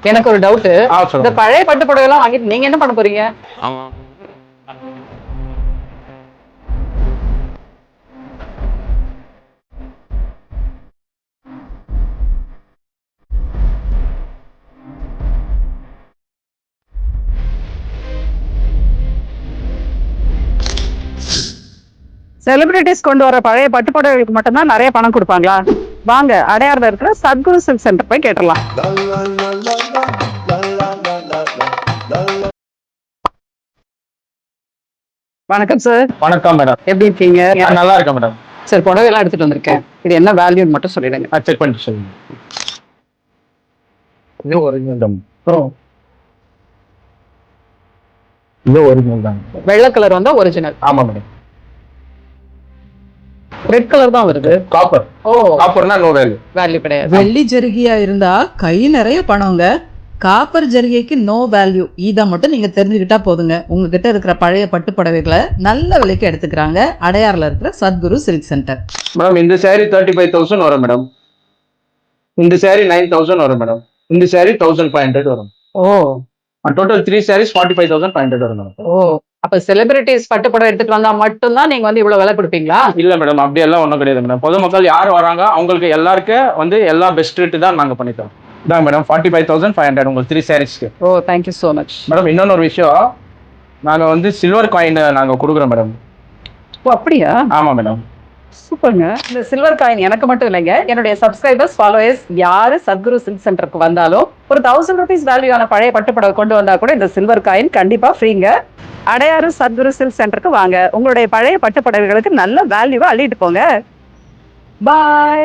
எனக்கு ஒரு டவுட். இந்த சொல்லுங்க. பழைய பட்டு புடவை எல்லாம் வாங்கிட்டு நீங்க என்ன பண்ண போறீங்க? ஆமா. செலிபிரிட்டிஸ் கொண்டு வர பழைய பட்டு புடவைகளுக்கு மட்டும்தான் நிறைய பணம் கொடுப்பாங்களா? வாங்க, அடையாறுல இருக்கிற சத்குரு சில்க் சென்டர் போய் கேட்டுடலாம். வணக்கம் சார். வணக்கம் மேடம். எப்படி இருக்கீங்க? நல்லா இருக்கேன் மேடம். சார், புடவை எல்லாம் எடுத்துட்டு வந்திருக்கேன். இது என்ன வேல்யூன்னு மட்டும் சொல்லிடுங்க. செக் பண்ணிட்டு சொல்லுங்க. இது ஒரிஜினல் தான். இது ஒரிஜினல் தான். வெள்ளை கலர் வந்தா ஒரிஜினல். ஆமா மேடம். ரெட் கலர் தான் வருது. காப்பர். காப்பர்னா நோ வேல்யூ. வேல்யூ கிடையாது. வெள்ளி ஜரிகையா இருந்தா கை நிறைய பணங்க. காப்பர் ஜரிகைக்கு நோ வேல்யூ. இதை மட்டும் நீங்க தெரிஞ்சுக்கிட்டா போதுங்க. உங்ககிட்ட இருக்கிற பழைய பட்டு புடவைகளை நல்ல விலைக்கு எடுத்துக்கிறாங்க அடையாறுல இருக்கிற சத்குரு சில்க் சென்டர். மேடம் இந்த சாரி 35,000 வரும் மேடம். இந்த சாரி 9,000 வரும் மேடம். இந்த சாரி 1,500 வரும். டோட்டல் 3 sarees 45,500 வரும் மேடம். அப்ப செலிபிரிட்டிஸ் பட்டு புடவை எடுத்துட்டு வந்தா மட்டும்தான் நீங்க வந்து இவ்வளவு விலை கொடுப்பீங்களா? இல்ல மேடம், அப்படி எல்லாம் ஒன்றும் கிடையாது மேடம். பொதுமக்கள் யார் வராங்க அவங்களுக்கு எல்லாருக்கும் வந்து எல்லா பெஸ்ட் ரேட்டு தான் நாங்க பண்ணித்தரோம். இதான் மேடம் 45,500 உங்களுக்கு 3 sareesக்கு. Thank you so much. மேடம் இன்னொன்று ஒரு விஷயம், நாங்க வந்து சில்வர் காயின் நாங்க கொடுக்குறோம் மேடம். அப்படியா? ஆமா மேடம். சூப்பருங்க. இந்த சில்வர் காயின் எனக்கு மட்டும் இல்லைங்க, என்னுடைய சப்ஸ்கிரைபர்ஸ் ஃபாலோவர்ஸ் யாரு சத்குரு சில்க் சென்டருக்கு வந்தாலும் ஒரு 1000 rupees வேல்யூவான பழைய பட்டுப்படவை கொண்டு வந்தா கூட இந்த சில்வர் காயின் கண்டிப்பா ஃப்ரீங்க. அடையாறு சத்குரு சில்க் சென்டருக்கு வாங்க, உங்களுடைய பழைய பட்டுப்படவைகளுக்கு நல்ல வேல்யூவா அள்ளிட்டு போங்க. பாய்.